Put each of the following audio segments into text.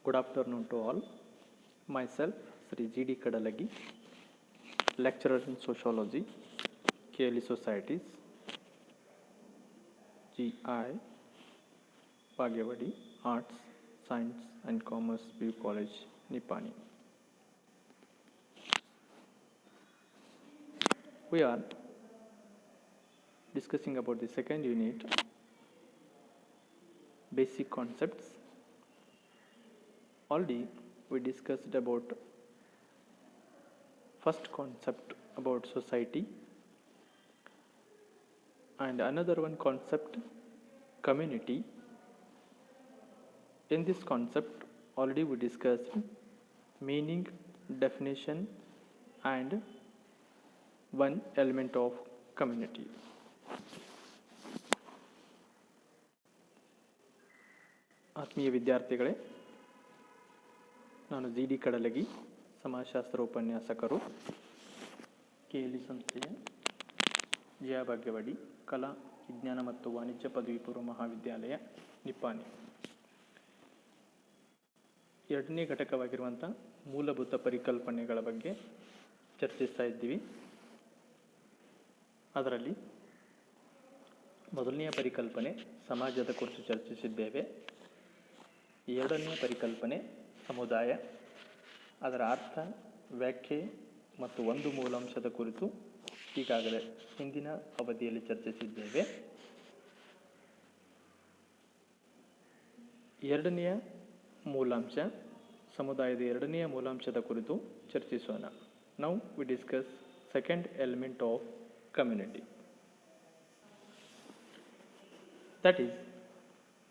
Good afternoon to all. Myself, Sri G.D. Kadalagi, lecturer in sociology, KLE Societies, GI, Bhagyavadi, Arts, Science and Commerce, BU College, Nipani. We are discussing about the second unit, basic concepts. Already we discussed about first concept about society and another one concept community. In this concept already we discussed meaning, definition and one element of community. ಆತ್ಮೀಯ ವಿದ್ಯಾರ್ಥಿಗಳೇ, ನಾನು G D ಕಡಲಗಿ, ಸಮಾಜಶಾಸ್ತ್ರ ಉಪನ್ಯಾಸಕರು, KLE ಸಂಸ್ಥೆಯ ಜಯ ಭಾಗ್ಯವಾಡಿ ಕಲಾ ವಿಜ್ಞಾನ ಮತ್ತು ವಾಣಿಜ್ಯ ಪದವಿ ಪೂರ್ವ ಮಹಾವಿದ್ಯಾಲಯ ನಿಪ್ಪಾಣಿ. ಎರಡನೇ ಘಟಕವಾಗಿರುವಂಥ ಮೂಲಭೂತ ಪರಿಕಲ್ಪನೆಗಳ ಬಗ್ಗೆ ಚರ್ಚಿಸ್ತಾ ಇದ್ದೀವಿ. ಅದರಲ್ಲಿ ಮೊದಲನೆಯ ಪರಿಕಲ್ಪನೆ ಸಮಾಜದ ಕುರಿತು ಚರ್ಚಿಸಿದ್ದೇವೆ. ಎರಡನೆಯ ಪರಿಕಲ್ಪನೆ ಸಮುದಾಯ, ಅದರ ಅರ್ಥ, ವ್ಯಾಖ್ಯೆ ಮತ್ತು ಒಂದು ಮೂಲಾಂಶದ ಕುರಿತು ಈಗಾಗಲೇ ಹಿಂದಿನ ಅವಧಿಯಲ್ಲಿ ಚರ್ಚಿಸಿದ್ದೇವೆ. ಎರಡನೆಯ ಮೂಲಾಂಶ, ಸಮುದಾಯದ ಎರಡನೆಯ ಮೂಲಾಂಶದ ಕುರಿತು ಚರ್ಚಿಸೋಣ. Now we discuss second element of community, that is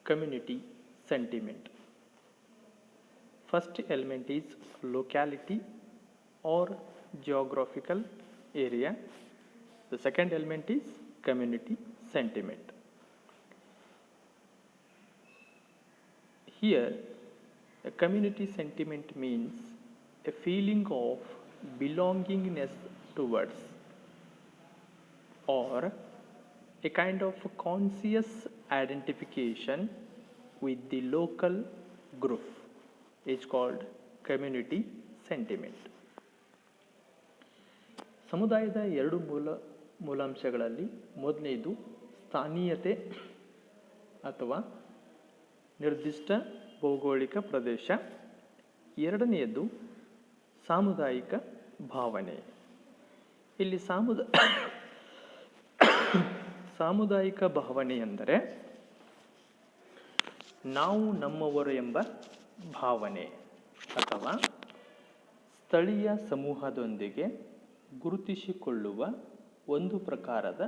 community sentiment. First element is locality or geographical area. The second element is community sentiment. Here a community sentiment means a feeling of belongingness towards or a kind of conscious identification with the local group is called community sentiment. ಸಮುದಾಯದ ಎರಡು ಮೂಲಾಂಶಗಳಲ್ಲಿ ಮೊದಲನೆಯದು ಸ್ಥಾನೀಯತೆ ಅಥವಾ ನಿರ್ದಿಷ್ಟ ಭೌಗೋಳಿಕ ಪ್ರದೇಶ, ಎರಡನೆಯದು ಸಾಮುದಾಯಿಕ ಭಾವನೆ. ಇಲ್ಲಿ ಸಾಮುದಾಯಿಕ ಭಾವನೆ ಎಂದರೆ ನಾವು ನಮ್ಮವರು ಎಂಬ ಭಾವನೆ ಅಥವಾ ಸ್ಥಳೀಯ ಸಮೂಹದೊಂದಿಗೆ ಗುರುತಿಸಿಕೊಳ್ಳುವ ಒಂದು ಪ್ರಕಾರದ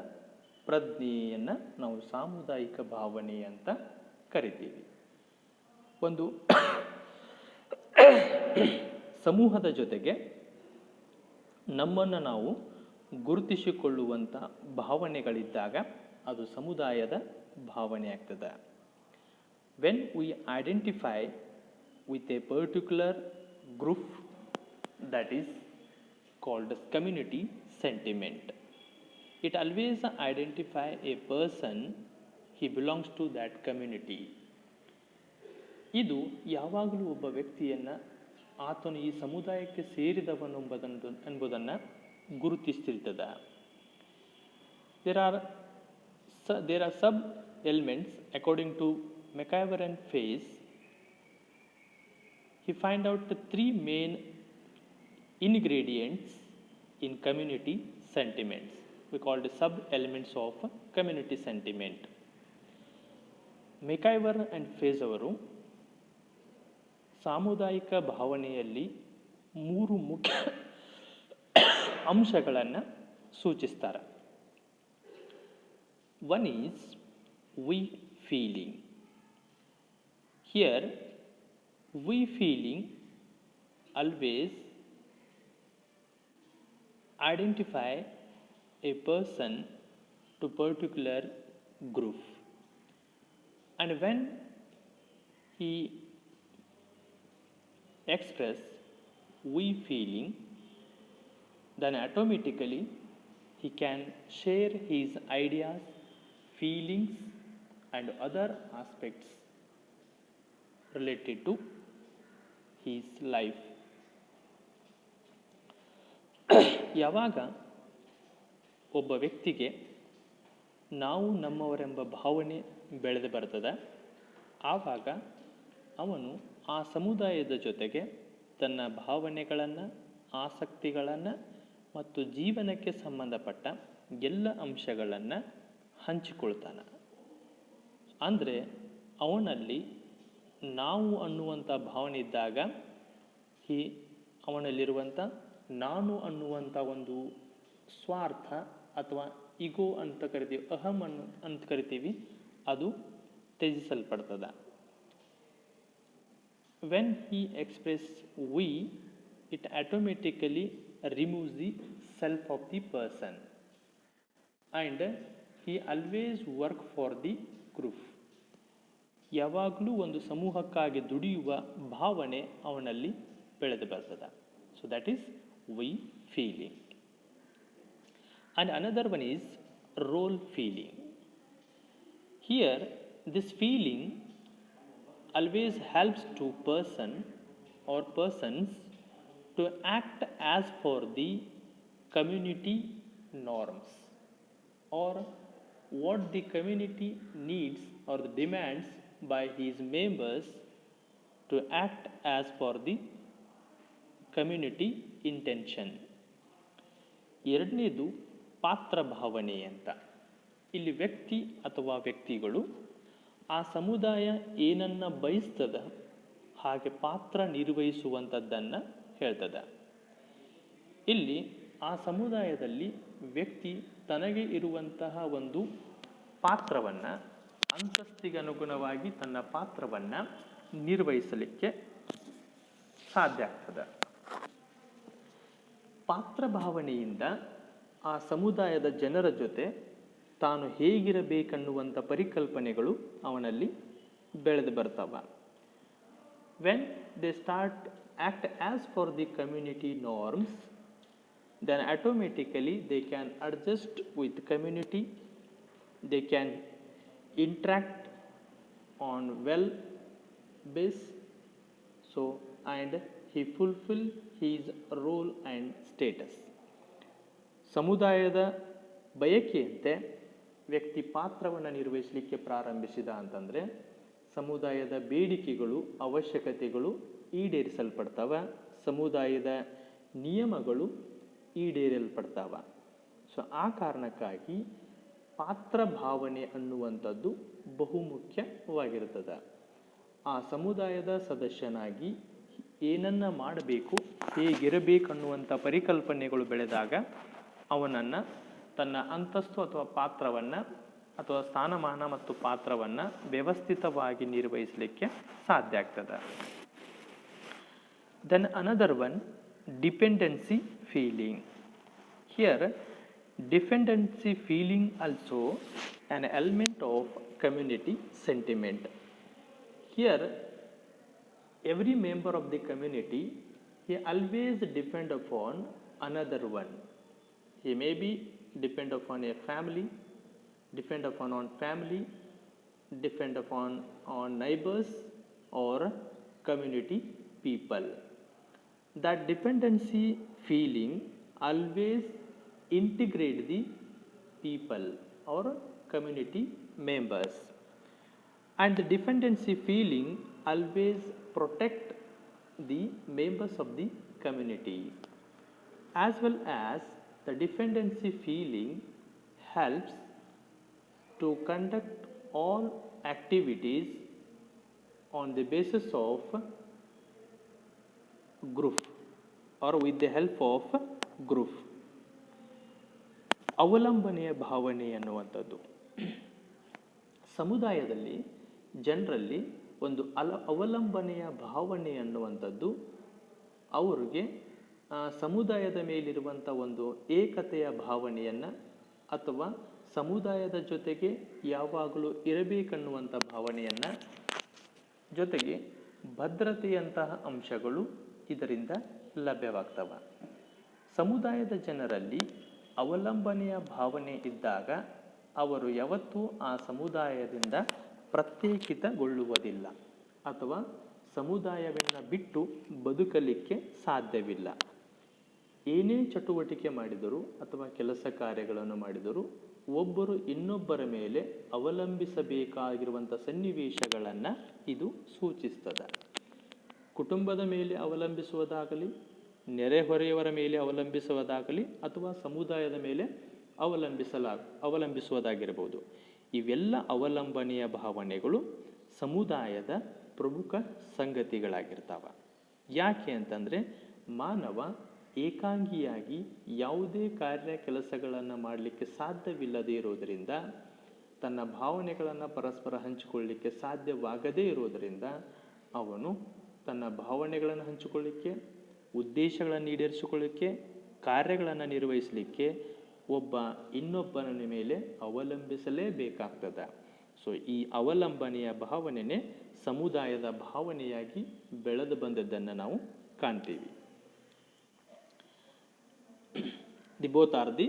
ಪ್ರಜ್ಞೆಯನ್ನು ನಾವು ಸಾಮುದಾಯಿಕ ಭಾವನೆ ಅಂತ ಕರಿತೀವಿ. ಒಂದು ಸಮೂಹದ ಜೊತೆಗೆ ನಮ್ಮನ್ನು ನಾವು ಗುರುತಿಸಿಕೊಳ್ಳುವಂಥ ಭಾವನೆಗಳಿದ್ದಾಗ ಅದು ಸಮುದಾಯದ ಭಾವನೆ ಆಗ್ತದೆ. When we identify with a particular group, that is called community sentiment. It always identify a person, he belongs to that community. ಇದು ಯಾವಾಗಲೂ ಒಬ್ಬ ವ್ಯಕ್ತಿಯನ್ನು ಆತನು ಈ ಸಮುದಾಯಕ್ಕೆ ಸೇರಿದವನು ಎಂಬುದನ್ನು ಗುರುತಿಸ್ತಿರ್ತದ. There are sub elements according to McIver and Fayes. He find out the three main ingredients in community sentiments. We call the sub elements of community sentiment. McIver and Fayes ಅವರು ಸಾಮುದಾಯಿಕ ಭಾವನೆಯಲ್ಲಿ ಮೂರು ಮುಖ್ಯ ಅಂಶಗಳನ್ನು ಸೂಚಿಸ್ತಾರೆ. One is we feeling. Here we feeling always identify a person to particular group, and when he express we feeling, then automatically he can share his ideas, feelings and other aspects related to his life. ಯಾವಾಗ ಒಬ್ಬ ವ್ಯಕ್ತಿಗೆ ನಾವು ನಮ್ಮವರೆಂಬ ಭಾವನೆ ಬೆಳೆದು ಬರ್ತದೆ, ಆವಾಗ ಅವನು ಆ ಸಮುದಾಯದ ಜೊತೆಗೆ ತನ್ನ ಭಾವನೆಗಳನ್ನು, ಆಸಕ್ತಿಗಳನ್ನು ಮತ್ತು ಜೀವನಕ್ಕೆ ಸಂಬಂಧಪಟ್ಟ ಎಲ್ಲ ಅಂಶಗಳನ್ನು ಹಂಚಿಕೊಳ್ತಾನೆ. ಅಂದರೆ ಅವನಲ್ಲಿ ನಾವು ಅನ್ನುವಂಥ ಭಾವನೆ ಇದ್ದಾಗ ಅವನಲ್ಲಿರುವಂಥ ನಾನು ಅನ್ನುವಂಥ ಒಂದು ಸ್ವಾರ್ಥ ಅಥವಾ ಇಗೋ ಅಂತ ಕರಿತೀವಿ, ಅಹಂ ಅಂತ ಕರಿತೀವಿ, ಅದು ತ್ಯಜಿಸಲ್ಪಡ್ತದೆ. When he express we, it automatically removes the self of the person and he always work for the group. ಯಾವಾಗಲೂ ಒಂದು ಸಮೂಹಕ್ಕಾಗಿ ದುಡಿಯುವ ಭಾವನೆ ಅವನಲ್ಲಿ ಬೆಳೆದು ಬರ್ತದೆ. So that is we feeling. And another one is role feeling. Here this feeling always helps to person or persons to act as per the community norms or what the community needs or the demands by his members, to act as per the community intention. ಎರಡನೇದು ಪಾತ್ರ ಭಾವನೆ ಅಂತ. ಇಲ್ಲಿ ವ್ಯಕ್ತಿ ಅಥವಾ ವ್ಯಕ್ತಿಗಳು ಆ ಸಮುದಾಯ ಏನನ್ನ ಬಯಸ್ತದ ಹಾಗೆ ಪಾತ್ರ ನಿರ್ವಹಿಸುವಂಥದ್ದನ್ನು ಹೇಳ್ತದೆ. ಇಲ್ಲಿ ಆ ಸಮುದಾಯದಲ್ಲಿ ವ್ಯಕ್ತಿ ತನಗೆ ಇರುವಂತಹ ಒಂದು ಪಾತ್ರವನ್ನು, ಅಂತಸ್ತಿಗನುಗುಣವಾಗಿ ತನ್ನ ಪಾತ್ರವನ್ನು ನಿರ್ವಹಿಸಲಿಕ್ಕೆ ಸಾಧ್ಯ ಆಗ್ತದೆ. ಪಾತ್ರ ಭಾವನೆಯಿಂದ ಆ ಸಮುದಾಯದ ಜನರ ಜೊತೆ ತಾನು ಹೇಗಿರಬೇಕನ್ನುವಂಥ ಪರಿಕಲ್ಪನೆಗಳು ಅವನಲ್ಲಿ ಬೆಳೆದು ಬರ್ತಾವ. When they start act as for the community norms, then automatically they can adjust with community, they can interact on well base, so and he fulfill his role and status. ಸಮುದಾಯದ ಬಯಕೆಯಂತೆ ವ್ಯಕ್ತಿ ಪಾತ್ರವನ್ನು ನಿರ್ವಹಿಸಲಿಕ್ಕೆ ಪ್ರಾರಂಭಿಸಿದ ಅಂತಂದರೆ ಸಮುದಾಯದ ಬೇಡಿಕೆಗಳು, ಅವಶ್ಯಕತೆಗಳು ಈಡೇರಿಸಲ್ಪಡ್ತವ, ಸಮುದಾಯದ ನಿಯಮಗಳು ಈಡೇರಿಸಲ್ಪಡ್ತವ. ಸೊ ಆ ಕಾರಣಕ್ಕಾಗಿ ಪಾತ್ರ ಭಾವನೆ ಅನ್ನುವಂಥದ್ದು ಬಹುಮುಖ್ಯವಾಗಿರ್ತದೆ. ಆ ಸಮುದಾಯದ ಸದಸ್ಯನಾಗಿ ಏನನ್ನ ಮಾಡಬೇಕು, ಹೇಗಿರಬೇಕನ್ನುವಂಥ ಪರಿಕಲ್ಪನೆಗಳು ಬೆಳೆದಾಗ ಅವನನ್ನು ತನ್ನ ಅಂತಸ್ತು ಅಥವಾ ಪಾತ್ರವನ್ನು ಅಥವಾ ಸ್ಥಾನಮಾನ ಮತ್ತು ಪಾತ್ರವನ್ನು ವ್ಯವಸ್ಥಿತವಾಗಿ ನಿರ್ವಹಿಸಲಿಕ್ಕೆ ಸಾಧ್ಯ ಆಗ್ತದೆ. Then another one, dependency feeling. Here dependency feeling also an element of community sentiment. Here every member of the community, he always depend upon another one. He may be depend upon a family, depend upon on family, depend upon on neighbors or community people. That dependency feeling always integrate the people or community members, and the dependency feeling always protect the members of the community, as well as the dependency feeling helps to conduct all activities on the basis of group or with the help of group. ಅವಲಂಬನೆಯ ಭಾವನೆ ಅನ್ನುವಂಥದ್ದು ಸಮುದಾಯದಲ್ಲಿ ಜನರಲ್ಲಿ ಒಂದು ಅವಲಂಬನೆಯ ಭಾವನೆ ಅನ್ನುವಂಥದ್ದು ಅವರಿಗೆ ಸಮುದಾಯದ ಮೇಲಿರುವಂಥ ಒಂದು ಏಕತೆಯ ಭಾವನೆಯನ್ನು ಅಥವಾ ಸಮುದಾಯದ ಜೊತೆಗೆ ಯಾವಾಗಲೂ ಇರಬೇಕನ್ನುವಂಥ ಭಾವನೆಯನ್ನು, ಜೊತೆಗೆ ಭದ್ರತೆಯಂತಹ ಅಂಶಗಳು ಇದರಿಂದ ಲಭ್ಯವಾಗ್ತವೆ. ಸಮುದಾಯದ ಜನರಲ್ಲಿ ಅವಲಂಬನೆಯ ಭಾವನೆ ಇದ್ದಾಗ ಅವರು ಯಾವತ್ತೂ ಆ ಸಮುದಾಯದಿಂದ ಪ್ರತ್ಯೇಕಿತಗೊಳ್ಳುವುದಿಲ್ಲ ಅಥವಾ ಸಮುದಾಯವನ್ನು ಬಿಟ್ಟು ಬದುಕಲಿಕ್ಕೆ ಸಾಧ್ಯವಿಲ್ಲ. ಏನೇ ಚಟುವಟಿಕೆ ಮಾಡಿದರೂ ಅಥವಾ ಕೆಲಸ ಕಾರ್ಯಗಳನ್ನು ಮಾಡಿದರೂ ಒಬ್ಬರು ಇನ್ನೊಬ್ಬರ ಮೇಲೆ ಅವಲಂಬಿಸಬೇಕಾಗಿರುವಂಥ ಸನ್ನಿವೇಶಗಳನ್ನು ಇದು ಸೂಚಿಸ್ತದೆ. ಕುಟುಂಬದ ಮೇಲೆ ಅವಲಂಬಿಸುವುದಾಗಲಿ, ನೆರೆಹೊರೆಯವರ ಮೇಲೆ ಅವಲಂಬಿಸುವುದಾಗಲಿ, ಅಥವಾ ಸಮುದಾಯದ ಮೇಲೆ ಅವಲಂಬಿಸುವುದಾಗಿರಬಹುದು. ಇವೆಲ್ಲ ಅವಲಂಬನೆಯ ಭಾವನೆಗಳು ಸಮುದಾಯದ ಪ್ರಮುಖ ಸಂಗತಿಗಳಾಗಿರ್ತಾವೆ. ಯಾಕೆ ಅಂತಂದರೆ ಮಾನವ ಏಕಾಂಗಿಯಾಗಿ ಯಾವುದೇ ಕಾರ್ಯ ಕೆಲಸಗಳನ್ನು ಮಾಡಲಿಕ್ಕೆ ಸಾಧ್ಯವಿಲ್ಲದೇ ಇರೋದರಿಂದ, ತನ್ನ ಭಾವನೆಗಳನ್ನು ಪರಸ್ಪರ ಹಂಚಿಕೊಳ್ಳಲಿಕ್ಕೆ ಸಾಧ್ಯವಾಗದೇ ಇರೋದರಿಂದ ಅವನು ತನ್ನ ಭಾವನೆಗಳನ್ನು ಹಂಚಿಕೊಳ್ಳಿಕ್ಕೆ, ಉದ್ದೇಶಗಳನ್ನು ಈಡೇರಿಸಿಕೊಳ್ಳಿಕ್ಕೆ, ಕಾರ್ಯಗಳನ್ನು ನಿರ್ವಹಿಸಲಿಕ್ಕೆ ಒಬ್ಬ ಇನ್ನೊಬ್ಬನ ಮೇಲೆ ಅವಲಂಬಿಸಲೇಬೇಕಾಗ್ತದೆ. ಸೊ ಈ ಅವಲಂಬನೆಯ ಭಾವನೆಯೇ ಸಮುದಾಯದ ಭಾವನೆಯಾಗಿ ಬೆಳೆದು ಬಂದದ್ದನ್ನು ನಾವು ಕಾಣ್ತೀವಿ. Both are the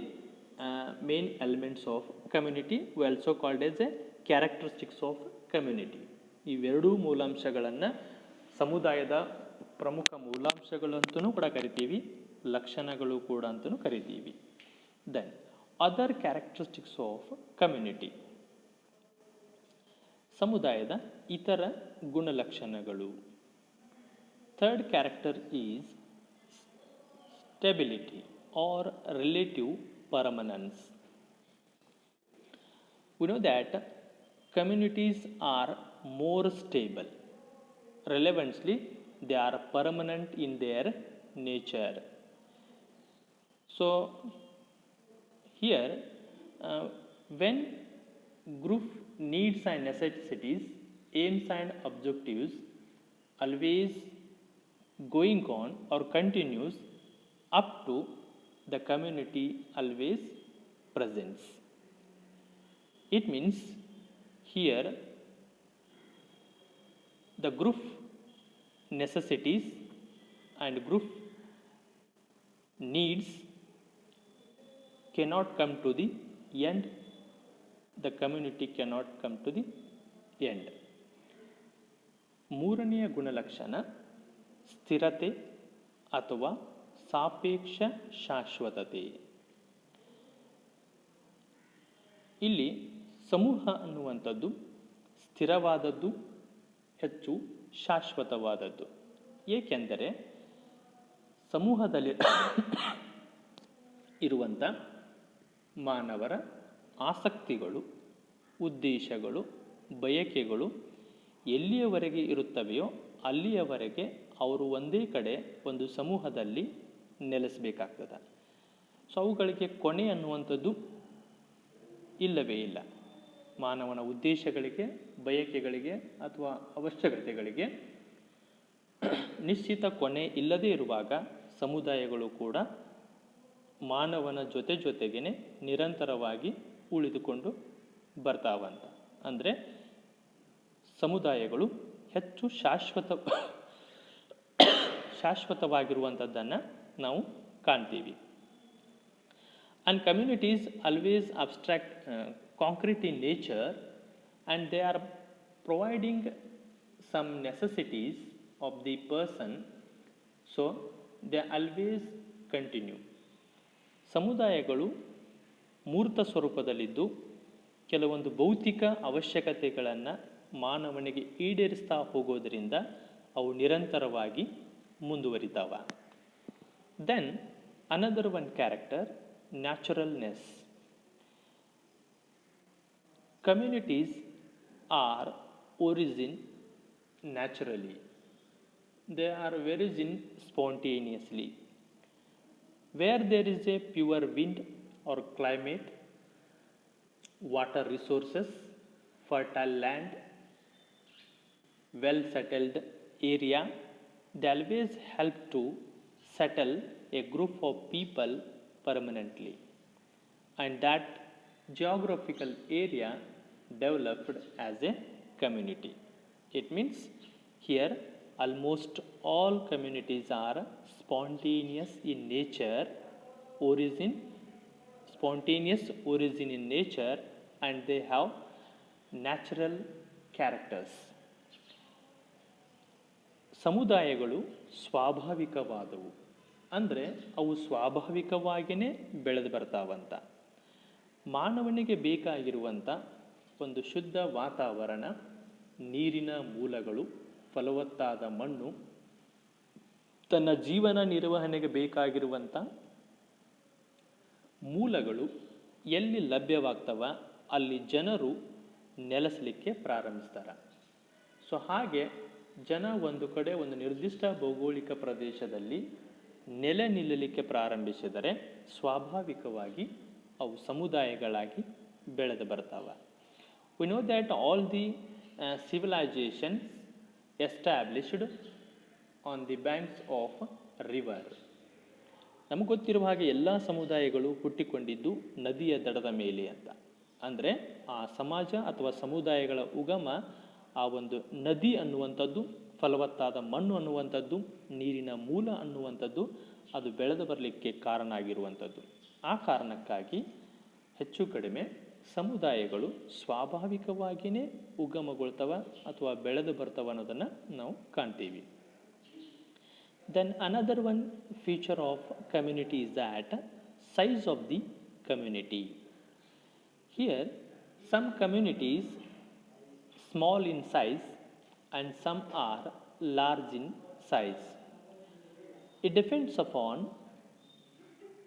main elements of community, also called as a characteristics of community. ಇವೆರಡೂ ಮೂಲಾಂಶಗಳನ್ನು ಸಮುದಾಯದ ಪ್ರಮುಖ ಮೂಲಾಂಶಗಳು ಅಂತಲೂ ಕೂಡ ಕರಿತೀವಿ, ಲಕ್ಷಣಗಳು ಕೂಡ ಅಂತಲೂ ಕರಿತೀವಿ. Then other characteristics of community, ಸಮುದಾಯದ ಇತರ ಗುಣಲಕ್ಷಣಗಳು. Third character is stability or relative permanence. We know that communities are more stable. Relevantly, they are permanent in their nature. So, here, when group needs and necessities, aims and objectives always going on or continues up to the community always presents. It means here the group necessities and group needs cannot come to the end, the community cannot come to the end. ಮೂರನೆಯ ಗುಣಲಕ್ಷಣ ಸ್ಥಿರತೆ ಅಥವಾ ಸಾಪೇಕ್ಷ ಶಾಶ್ವತತೆ. ಇಲ್ಲಿ ಸಮೂಹ ಅನ್ನುವಂಥದ್ದು ಸ್ಥಿರವಾದದ್ದು, ಹೆಚ್ಚು ಶಾಶ್ವತವಾದದ್ದು. ಏಕೆಂದರೆ ಸಮೂಹದಲ್ಲಿ ಇರುವಂಥ ಮಾನವರ ಆಸಕ್ತಿಗಳು, ಉದ್ದೇಶಗಳು, ಬಯಕೆಗಳು ಎಲ್ಲಿಯವರೆಗೆ ಇರುತ್ತವೆಯೋ ಅಲ್ಲಿಯವರೆಗೆ ಅವರು ಒಂದೇ ಕಡೆ ಒಂದು ಸಮೂಹದಲ್ಲಿ ನೆಲೆಸಬೇಕಾಗ್ತದೆ. ಸೊ ಅವುಗಳಿಗೆ ಕೊನೆ ಅನ್ನುವಂಥದ್ದು ಇಲ್ಲವೇ ಇಲ್ಲ. ಮಾನವನ ಉದ್ದೇಶಗಳಿಗೆ, ಬಯಕೆಗಳಿಗೆ ಅಥವಾ ಅವಶ್ಯಕತೆಗಳಿಗೆ ನಿಶ್ಚಿತ ಕೊನೆ ಇಲ್ಲದೇ ಇರುವಾಗ ಸಮುದಾಯಗಳು ಕೂಡ ಮಾನವನ ಜೊತೆಗೇನೆ ನಿರಂತರವಾಗಿ ಉಳಿದುಕೊಂಡು ಬರ್ತಾವಂತ. ಅಂದರೆ ಸಮುದಾಯಗಳು ಹೆಚ್ಚು ಶಾಶ್ವತವಾಗಿರುವಂಥದ್ದನ್ನು ನಾವು ಕಾಣ್ತೀವಿ. And communities always abstract, concrete in nature, and they are providing some necessities of the person, so they always continue. ಸಮುದಾಯಗಳು ಮೂರ್ತ ಸ್ವರೂಪದಲ್ಲಿದ್ದು ಕೆಲವೊಂದು ಭೌತಿಕ ಅವಶ್ಯಕತೆಗಳನ್ನು ಮಾನವನಿಗೆ ಈಡೇರಿಸ್ತಾ ಹೋಗೋದರಿಂದ ಅವು ನಿರಂತರವಾಗಿ ಮುಂದುವರಿತಾವ. Then another one character, naturalness. Communities are origin naturally. They are origin spontaneously. Where there is a pure wind or climate, water resources, fertile land, well settled area, they always help to settle a group of people permanently, and that geographical area developed as a community. It means here almost all communities are spontaneous in nature, spontaneous origin in nature, and they have natural characters. ಸಮುದಾಯಗಳು ಸ್ವಾಭಾವಿಕವಾದವು, ಅಂದರೆ ಅವು ಸ್ವಾಭಾವಿಕವಾಗಿಯೇ ಬೆಳೆದು ಬರ್ತಾವಂತ. ಮಾನವನಿಗೆ ಬೇಕಾಗಿರುವಂಥ ಒಂದು ಶುದ್ಧ ವಾತಾವರಣ, ನೀರಿನ ಮೂಲಗಳು, ಫಲವತ್ತಾದ ಮಣ್ಣು, ತನ್ನ ಜೀವನ ನಿರ್ವಹಣೆಗೆ ಬೇಕಾಗಿರುವಂಥ ಮೂಲಗಳು ಎಲ್ಲಿ ಲಭ್ಯವಾಗ್ತವ ಅಲ್ಲಿ ಜನರು ನೆಲೆಸಲಿಕ್ಕೆ ಪ್ರಾರಂಭಿಸ್ತಾರೆ. ಸೊ ಹಾಗೆ ಜನ ಒಂದು ಕಡೆ ಒಂದು ನಿರ್ದಿಷ್ಟ ಭೌಗೋಳಿಕ ಪ್ರದೇಶದಲ್ಲಿ ನೆಲೆ ನಿಲ್ಲಲಿಕ್ಕೆ ಪ್ರಾರಂಭಿಸಿದರೆ ಸ್ವಾಭಾವಿಕವಾಗಿ ಅವು ಸಮುದಾಯಗಳಾಗಿ ಬೆಳೆದು ಬರ್ತಾವೆ. We know that all the civilizations established on the banks of river. ನಮಗೆ ಗೊತ್ತಿರುವ ಹಾಗೆ ಎಲ್ಲ ಸಮುದಾಯಗಳು ಹುಟ್ಟಿಕೊಂಡಿದ್ದು ನದಿಯ ದಡದ ಮೇಲೆ ಅಂತ. ಅಂದರೆ ಆ ಸಮಾಜ ಅಥವಾ ಸಮುದಾಯಗಳ ಉಗಮ ಆ ಒಂದು ನದಿ ಅನ್ನುವಂಥದ್ದು, ಫಲವತ್ತಾದ ಮಣ್ಣು ಅನ್ನುವಂಥದ್ದು, ನೀರಿನ ಮೂಲ ಅನ್ನುವಂಥದ್ದು ಅದು ಬೆಳೆದು ಬರಲಿಕ್ಕೆ ಕಾರಣ ಆಗಿರುವಂಥದ್ದು. ಆ ಕಾರಣಕ್ಕಾಗಿ ಹೆಚ್ಚು ಕಡಿಮೆ ಸಮುದಾಯಗಳು ಸ್ವಾಭಾವಿಕವಾಗಿಯೇ ಉಗಮಗೊಳ್ತವ ಅಥವಾ ಬೆಳೆದು ಬರ್ತವ ಅನ್ನೋದನ್ನು ನಾವು ಕಾಣ್ತೀವಿ. Then another one feature of community is that size of the community. Here some communities small in size and some are large in size. It depends upon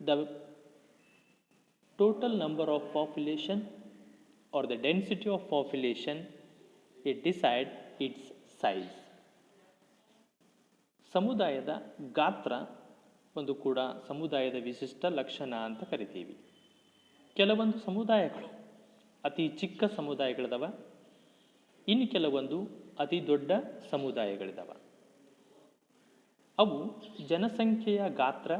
the total number of population or the density of population. It decide its size. ಸಮುದಾಯದ ಗಾತ್ರ ಒಂದು ಕೂಡ ಸಮುದಾಯದ ವಿಶಿಷ್ಟ ಲಕ್ಷಣ ಅಂತ ಕರಿತೀವಿ. ಕೆಲವೊಂದು ಸಮುದಾಯಗಳು ಅತಿ ಚಿಕ್ಕ ಸಮುದಾಯಗಳಿದಾವ, ಇನ್ನು ಕೆಲವೊಂದು ಅತಿ ದೊಡ್ಡ ಸಮುದಾಯಗಳಿದಾವ. ಅವು ಜನಸಂಖ್ಯೆಯ ಗಾತ್ರ,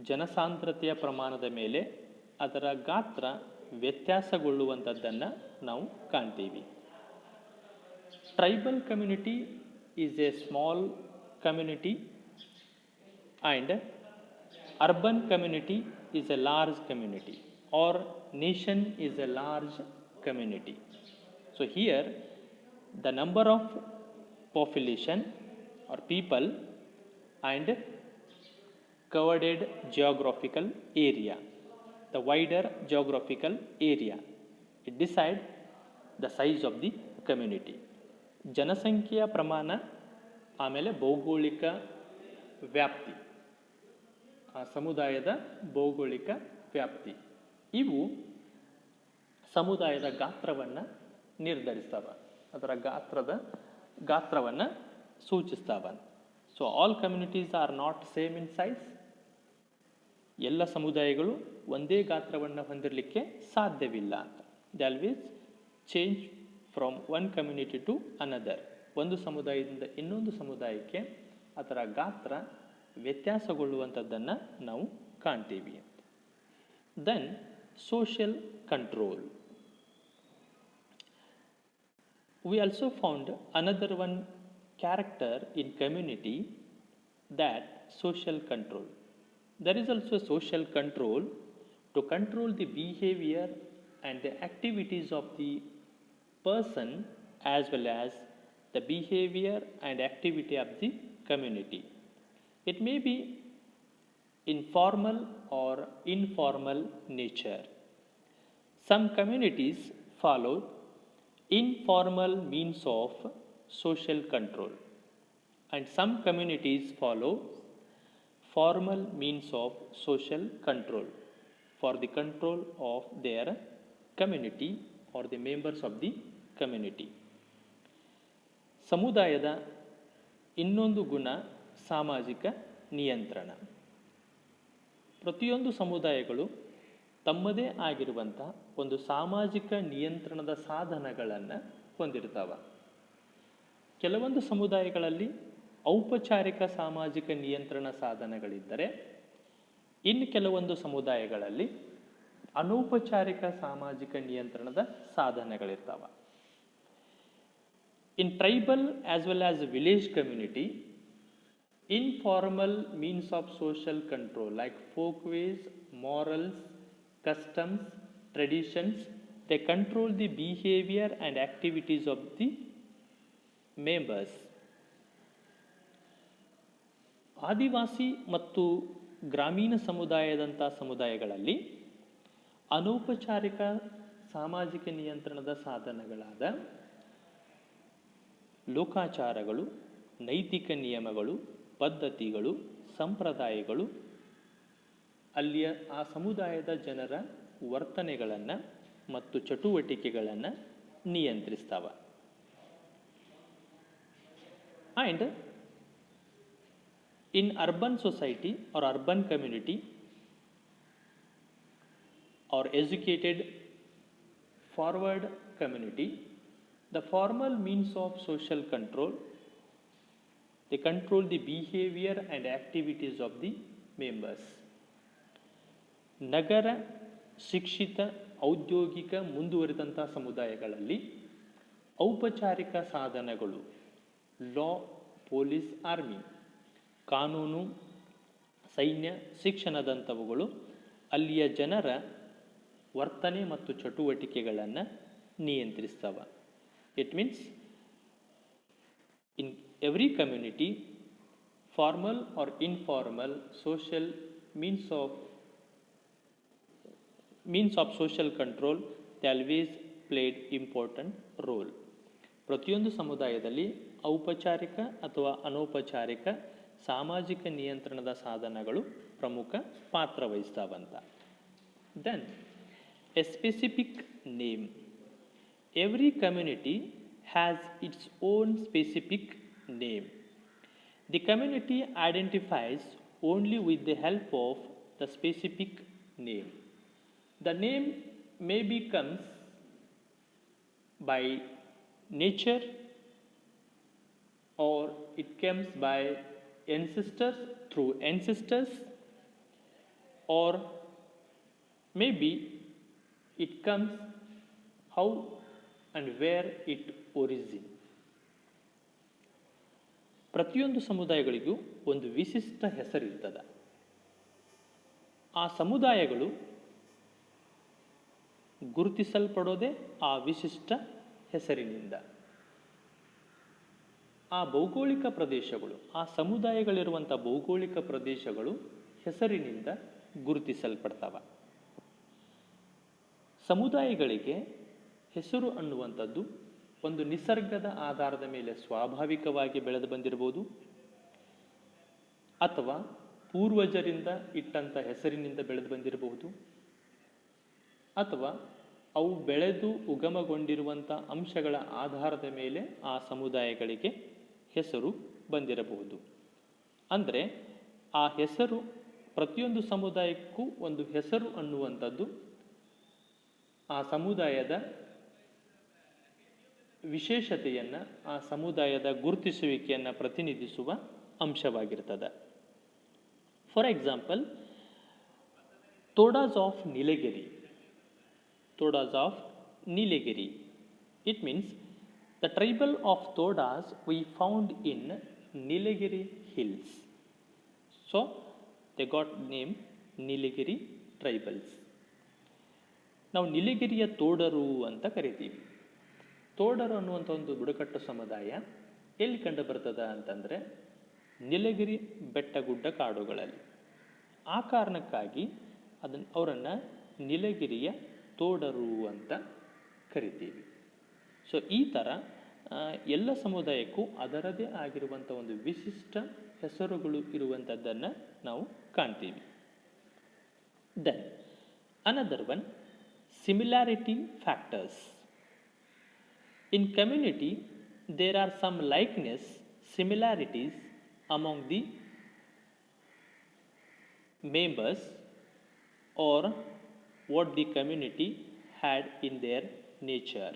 ಜನಸಾಂದ್ರತೆಯ ಪ್ರಮಾಣದ ಮೇಲೆ ಅದರ ಗಾತ್ರ ವ್ಯತ್ಯಾಸಗೊಳ್ಳುವಂಥದ್ದನ್ನು ನಾವು ಕಾಣ್ತೀವಿ. Tribal community is a small community and urban community is a large community or nation is a large community. So here the number of population or people and covered geographical area, the wider geographical area, it decide the size of the community. ಜನಸಂಖ್ಯೆಯ ಪ್ರಮಾಣ, ಆಮೇಲೆ ಭೌಗೋಳಿಕ ವ್ಯಾಪ್ತಿ, ಆ ಸಮುದಾಯದ ಭೌಗೋಳಿಕ ವ್ಯಾಪ್ತಿ, ಇವು ಸಮುದಾಯದ ಗಾತ್ರವನ್ನು ನಿರ್ಧರಿಸ್ತಾವ, ಅದರ ಗಾತ್ರವನ್ನು ಸೂಚಿಸ್ತಾವ. So all communities are not same in size. ಎಲ್ಲ ಸಮುದಾಯಗಳು ಒಂದೇ ಗಾತ್ರವನ್ನು ಹೊಂದಿರಲಿಕ್ಕೆ ಸಾಧ್ಯವಿಲ್ಲ ಅಂತ. They always change from one community to another. ಒಂದು ಸಮುದಾಯದಿಂದ ಇನ್ನೊಂದು ಸಮುದಾಯಕ್ಕೆ ಅದರ ಗಾತ್ರ ವ್ಯತ್ಯಾಸಗೊಳ್ಳುವಂಥದ್ದನ್ನು ನಾವು ಕಾಣ್ತೀವಿ. Then social control. We also found another one character in community, that social control. There is also social control to control the behavior and the activities of the person as well as the behavior and activity of the community. It may be informal or informal nature. Some communities follow informal means of social control and some communities follow formal means of social control for the control of their community or the members of the community. ಸಮುದಾಯದ ಇನ್ನೊಂದು ಗುಣ ಸಾಮಾಜಿಕ ನಿಯಂತ್ರಣ. ಪ್ರತಿಯೊಂದು ಸಮುದಾಯಗಳು ತಮ್ಮದೇ ಆಗಿರುವಂಥ ಒಂದು ಸಾಮಾಜಿಕ ನಿಯಂತ್ರಣದ ಸಾಧನಗಳನ್ನು ಹೊಂದಿರ್ತಾವ. ಕೆಲವೊಂದು ಸಮುದಾಯಗಳಲ್ಲಿ ಔಪಚಾರಿಕ ಸಾಮಾಜಿಕ ನಿಯಂತ್ರಣ ಸಾಧನಗಳಿದ್ದರೆ, ಇನ್ನು ಕೆಲವೊಂದು ಸಮುದಾಯಗಳಲ್ಲಿ ಅನೌಪಚಾರಿಕ ಸಾಮಾಜಿಕ ನಿಯಂತ್ರಣದ ಸಾಧನಗಳಿರ್ತಾವ. In tribal as well as village community, informal means of social control like folkways, morals, customs, traditions, they control the behavior and activities of the members. ಆದಿವಾಸಿ ಮತ್ತು ಗ್ರಾಮೀಣ ಸಮುದಾಯದಂಥ ಸಮುದಾಯಗಳಲ್ಲಿ ಅನೌಪಚಾರಿಕ ಸಾಮಾಜಿಕ ನಿಯಂತ್ರಣದ ಸಾಧನಗಳಾದ ಲೋಕಾಚಾರಗಳು, ನೈತಿಕ ನಿಯಮಗಳು, ಪದ್ಧತಿಗಳು, ಸಂಪ್ರದಾಯಗಳು ಅಲ್ಲಿಯ ಆ ಸಮುದಾಯದ ಜನರ ವರ್ತನೆಗಳನ್ನು ಮತ್ತು ಚಟುವಟಿಕೆಗಳನ್ನು ನಿಯಂತ್ರಿಸ್ತಾವ. And in urban society or urban community or educated forward community, the formal means of social control, they control the behavior and activities of the members. ನಗರ, ಶಿಕ್ಷಿತ, ಔದ್ಯೋಗಿಕ ಮುಂದುವರಿದಂಥ ಸಮುದಾಯಗಳಲ್ಲಿ ಔಪಚಾರಿಕ ಸಾಧನಗಳು ಲಾ, ಪೊಲೀಸ್, ಆರ್ಮಿ, ಕಾನೂನು, ಸೈನ್ಯ, ಶಿಕ್ಷಣದಂಥವುಗಳು ಅಲ್ಲಿಯ ಜನರ ವರ್ತನೆ ಮತ್ತು ಚಟುವಟಿಕೆಗಳನ್ನು ನಿಯಂತ್ರಿಸ್ತವ. It means in every community formal or informal social means of social control they always played important role. ಪ್ರತಿಯೊಂದು ಸಮುದಾಯದಲ್ಲಿ ಔಪಚಾರಿಕ ಅಥವಾ ಅನೌಪಚಾರಿಕ ಸಾಮಾಜಿಕ ನಿಯಂತ್ರಣದ ಸಾಧನಗಳು ಪ್ರಮುಖ ಪಾತ್ರ ವಹಿಸ್ತಾವಂತ. Then a specific name. Every community has its own specific name. The community identifies only with the help of the specific name. The name may be comes by nature or it comes by ancestors, through ancestors, or maybe it comes how and where it origin. ಪ್ರತಿಯೊಂದು ಸಮುದಾಯಗಳಿಗೂ ಒಂದು ವಿಶಿಷ್ಟ ಹೆಸರಿರ್ತದೆ. ಆ ಸಮುದಾಯಗಳು ಗುರುತಿಸಲ್ಪಡೋದೇ ಆ ವಿಶಿಷ್ಟ ಹೆಸರಿನಿಂದ. ಆ ಭೌಗೋಳಿಕ ಪ್ರದೇಶಗಳು, ಆ ಸಮುದಾಯಗಳಿರುವಂಥ ಭೌಗೋಳಿಕ ಪ್ರದೇಶಗಳು ಹೆಸರಿನಿಂದ ಗುರುತಿಸಲ್ಪಡ್ತವ. ಸಮುದಾಯಗಳಿಗೆ ಹೆಸರು ಅನ್ನುವಂಥದ್ದು ಒಂದು ನಿಸರ್ಗದ ಆಧಾರದ ಮೇಲೆ ಸ್ವಾಭಾವಿಕವಾಗಿ ಬೆಳೆದು ಬಂದಿರಬಹುದು, ಅಥವಾ ಪೂರ್ವಜರಿಂದ ಇಟ್ಟಂಥ ಹೆಸರಿನಿಂದ ಬೆಳೆದು ಬಂದಿರಬಹುದು, ಅಥವಾ ಅವು ಬೆಳೆದು ಉಗಮಗೊಂಡಿರುವಂಥ ಅಂಶಗಳ ಆಧಾರದ ಮೇಲೆ ಆ ಸಮುದಾಯಗಳಿಗೆ ಹೆಸರು ಬಂದಿರಬಹುದು. ಅಂದರೆ ಆ ಹೆಸರು ಪ್ರತಿಯೊಂದು ಸಮುದಾಯಕ್ಕೂ ಒಂದು ಹೆಸರು ಅನ್ನುವಂಥದ್ದು ಆ ಸಮುದಾಯದ ವಿಶೇಷತೆಯನ್ನು, ಆ ಸಮುದಾಯದ ಗುರುತಿಸುವಿಕೆಯನ್ನು ಪ್ರತಿನಿಧಿಸುವ ಅಂಶವಾಗಿರ್ತದೆ. For example, Todas of Nilgiri. Todas of Nilagiri. It means the tribal of Todas we found in Nilagiri hills. So they got name Nilagiri tribals. ನಾವು ನೀಲಗಿರಿಯ ತೋಡರು ಅಂತ ಕರಿತೀವಿ. ತೋಡರು ಅನ್ನುವಂಥ ಒಂದು ಬುಡಕಟ್ಟು ಸಮುದಾಯ ಎಲ್ಲಿ ಕಂಡು ಬರ್ತದ ಅಂತಂದರೆ ನೀಲಗಿರಿ ಬೆಟ್ಟಗುಡ್ಡ ಕಾಡುಗಳಲ್ಲಿ. ಆ ಕಾರಣಕ್ಕಾಗಿ ಅವರನ್ನು ನೀಲಗಿರಿಯ ತೋಡರು ಅಂತ ಕರಿತೀವಿ. ಸೊ ಈ ಥರ ಎಲ್ಲ ಸಮುದಾಯಕ್ಕೂ ಅದರದೇ ಆಗಿರುವಂಥ ಒಂದು ವಿಶಿಷ್ಟ ಹೆಸರುಗಳು ಇರುವಂಥದ್ದನ್ನು ನಾವು ಕಾಣ್ತೀವಿ. Then another one, similarity factors. In community there are some likeness, similarities among the members or what the community had in their nature.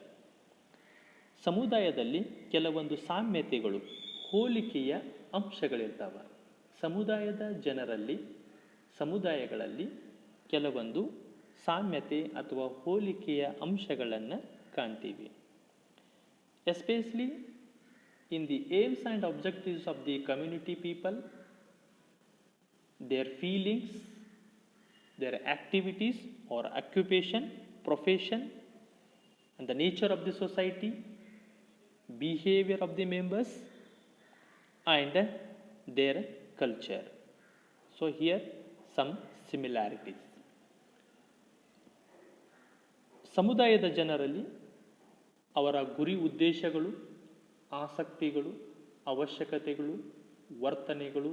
ಸಮುದಾಯದಲ್ಲಿ ಕೆಲವೊಂದು ಸಾಮ್ಯತೆಗಳು, ಹೋಲಿಕೆಯ ಅಂಶಗಳಿರ್ತಾವೆ. ಸಮುದಾಯದ ಜನರಲ್ಲಿ, ಸಮುದಾಯಗಳಲ್ಲಿ ಕೆಲವೊಂದು ಸಾಮ್ಯತೆ ಅಥವಾ ಹೋಲಿಕೆಯ ಅಂಶಗಳನ್ನು ಕಾಣ್ತೀವಿ. Especially in the AIIMS and objectives of the community people, their feelings, their activities or occupation, profession, and the nature of the society, behavior of the members, and their culture. So here some similarities. ಸಮುದಾಯದ ಜನರಲ್ಲಿ ಅವರ ಗುರಿ ಉದ್ದೇಶಗಳು, ಆಸಕ್ತಿಗಳು, ಅವಶ್ಯಕತೆಗಳು, ವರ್ತನೆಗಳು,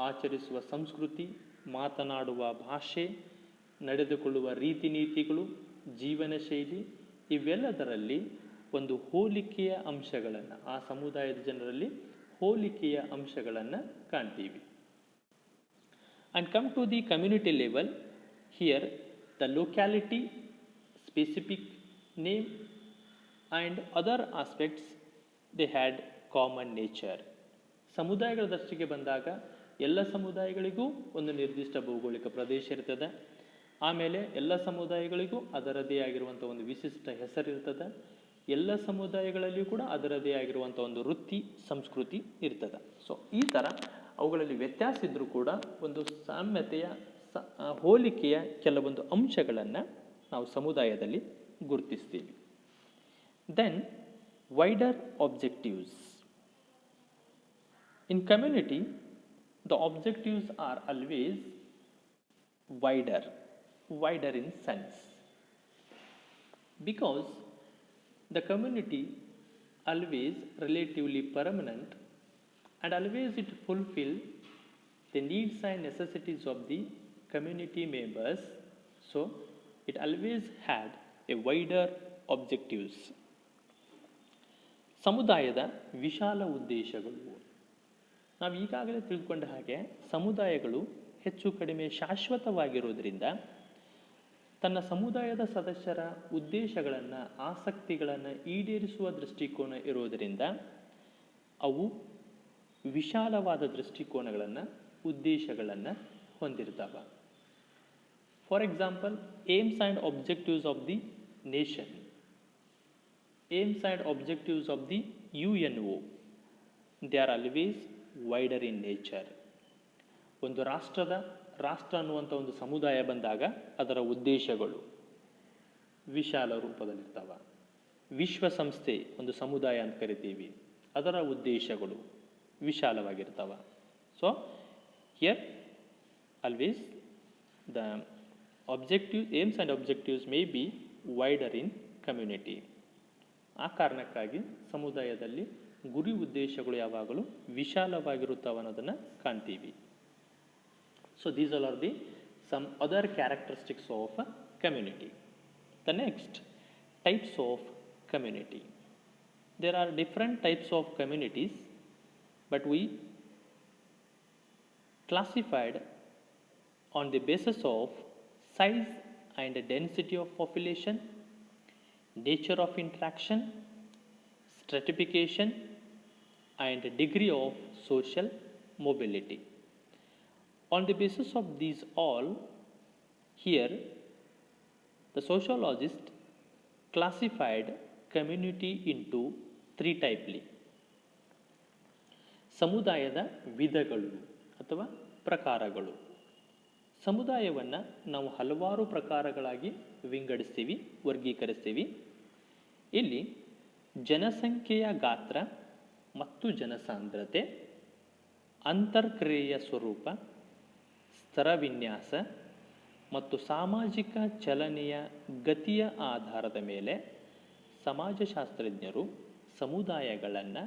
ಆಚರಿಸುವ ಸಂಸ್ಕೃತಿ, ಮಾತನಾಡುವ ಭಾಷೆ, ನಡೆದುಕೊಳ್ಳುವ ರೀತಿ ನೀತಿಗಳು, ಜೀವನ ಶೈಲಿ ಇವೆಲ್ಲದರಲ್ಲಿ ಒಂದು ಹೋಲಿಕೆಯ ಅಂಶಗಳನ್ನು, ಆ ಸಮುದಾಯದ ಜನರಲ್ಲಿ ಹೋಲಿಕೆಯ ಅಂಶಗಳನ್ನು ಕಾಣ್ತೀವಿ. And come to the community level, here the locality, specific name and other aspects they had common nature. ಸಮುದಾಯಗಳ ದೃಷ್ಟಿಗೆ ಬಂದಾಗ ಎಲ್ಲ ಸಮುದಾಯಗಳಿಗೂ ಒಂದು ನಿರ್ದಿಷ್ಟ ಭೌಗೋಳಿಕ ಪ್ರದೇಶ ಇರ್ತದೆ. ಆಮೇಲೆ ಎಲ್ಲ ಸಮುದಾಯಗಳಿಗೂ ಅದರದೇ ಆಗಿರುವಂಥ ಒಂದು ವಿಶಿಷ್ಟ ಹೆಸರಿರ್ತದೆ. ಎಲ್ಲ ಸಮುದಾಯಗಳಲ್ಲಿಯೂ ಕೂಡ ಅದರದೇ ಆಗಿರುವಂಥ ಒಂದು ವೃತ್ತಿ ಸಂಸ್ಕೃತಿ ಇರ್ತದೆ. ಸೊ ಈ ಥರ ಅವುಗಳಲ್ಲಿ ವ್ಯತ್ಯಾಸ ಇದ್ದರೂ ಕೂಡ ಒಂದು ಸಾಮ್ಯತೆಯ ಹೋಲಿಕೆಯ ಕೆಲವೊಂದು ಅಂಶಗಳನ್ನು ನಾವು ಸಮುದಾಯದಲ್ಲಿ ಗುರುತಿಸ್ತೀವಿ. Then wider objectives. In community the objectives are always wider in sense, because the community always relatively permanent and always it fulfill the needs and necessities of the community members, so it always had a wider objectives. ಸಮುದಾಯದ ವಿಶಾಲ ಉದ್ದೇಶಗಳು. ನಾವು ಈಗಾಗಲೇ ತಿಳ್ಕೊಂಡ ಹಾಗೆ ಸಮುದಾಯಗಳು ಹೆಚ್ಚು ಕಡಿಮೆ ಶಾಶ್ವತವಾಗಿರೋದ್ರಿಂದ ತನ್ನ ಸಮುದಾಯದ ಸದಸ್ಯರ ಉದ್ದೇಶಗಳನ್ನು, ಆಸಕ್ತಿಗಳನ್ನು ಈಡೇರಿಸುವ ದೃಷ್ಟಿಕೋನ ಇರೋದರಿಂದ ಅವು ವಿಶಾಲವಾದ ದೃಷ್ಟಿಕೋನಗಳನ್ನು, ಉದ್ದೇಶಗಳನ್ನು ಹೊಂದಿರ್ತಾವೆ. For example, AIIMS and objectives of the nation, AIIMS and objectives of the UNO, they are always wider in nature. ಒಂದು ರಾಷ್ಟ್ರ ಅನ್ನುವಂಥ ಒಂದು ಸಮುದಾಯ ಬಂದಾಗ ಅದರ ಉದ್ದೇಶಗಳು ವಿಶಾಲ ರೂಪದಲ್ಲಿರ್ತವೆ. ವಿಶ್ವಸಂಸ್ಥೆ ಒಂದು ಸಮುದಾಯ ಅಂತ ಕರಿತೀವಿ, ಅದರ ಉದ್ದೇಶಗಳು ವಿಶಾಲವಾಗಿರ್ತವೆ. So here always the aims and objectives may be wider in community. ಆ ಕಾರಣಕ್ಕಾಗಿ ಸಮುದಾಯದಲ್ಲಿ ಗುರಿ ಉದ್ದೇಶಗಳು ಯಾವಾಗಲೂ ವಿಶಾಲವಾಗಿರುತ್ತವೆ ಅನ್ನೋದನ್ನು ಕಾಣ್ತೀವಿ. So these are the some other characteristics of community. The next, types of community. There are different types of communities, but we classified on the basis of size and density of population, nature of interaction, stratification and degree of social mobility. On the basis of these all, here the sociologist classified community into 3 types. ಸಮುದಾಯದ ವಿಧಗಳು ಅಥವಾ ಪ್ರಕಾರಗಳು. ಸಮುದಾಯವನ್ನು ನಾವು ಹಲವಾರು ಪ್ರಕಾರಗಳಾಗಿ ವಿಂಗಡಿಸ್ತೀವಿ, ವರ್ಗೀಕರಿಸ್ತೀವಿ. ಇಲ್ಲಿ ಜನಸಂಖ್ಯೆಯ ಗಾತ್ರ ಮತ್ತು ಜನಸಾಂದ್ರತೆ, ಅಂತರ್ಕ್ರಿಯೆಯ ಸ್ವರೂಪ, ಸ್ತರವಿನ್ಯಾಸ ಮತ್ತು ಸಾಮಾಜಿಕ ಚಲನೆಯ ಗತಿಯ ಆಧಾರದ ಮೇಲೆ ಸಮಾಜಶಾಸ್ತ್ರಜ್ಞರು ಸಮುದಾಯಗಳನ್ನು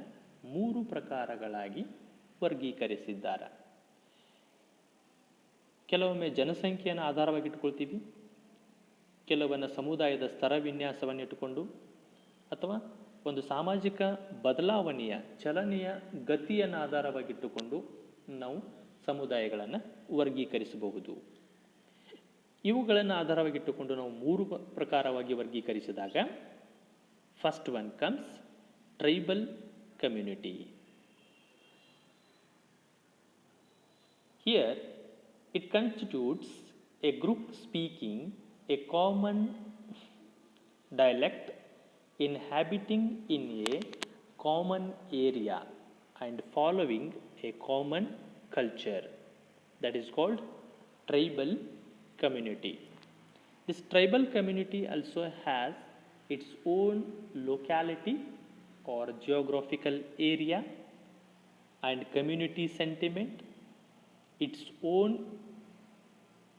3 ಪ್ರಕಾರಗಳಾಗಿ ವರ್ಗೀಕರಿಸಿದ್ದಾರೆ. ಕೆಲವೊಮ್ಮೆ ಜನಸಂಖ್ಯೆಯನ್ನು ಆಧಾರವಾಗಿ ಇಟ್ಕೊಳ್ತೀವಿ, ಕೆಲವೊಮ್ಮೆ ಸಮುದಾಯದ ಸ್ತರ ವಿನ್ಯಾಸವನ್ನು ಇಟ್ಟುಕೊಂಡು, ಅಥವಾ ಒಂದು ಸಾಮಾಜಿಕ ಬದಲಾವಣೆಯ ಚಲನೆಯ ಗತಿಯನ್ನು ಆಧಾರವಾಗಿಟ್ಟುಕೊಂಡು ನಾವು ಸಮುದಾಯಗಳನ್ನು ವರ್ಗೀಕರಿಸಬಹುದು. ಇವುಗಳನ್ನು ಆಧಾರವಾಗಿಟ್ಟುಕೊಂಡು ನಾವು 3 ಪ್ರಕಾರವಾಗಿ ವರ್ಗೀಕರಿಸಿದಾಗ, first one comes tribal community. Here it constitutes a group speaking a common dialect, inhabiting in a common area and following a common culture. That is called tribal community. This tribal community also has its own locality or geographical area and community sentiment its own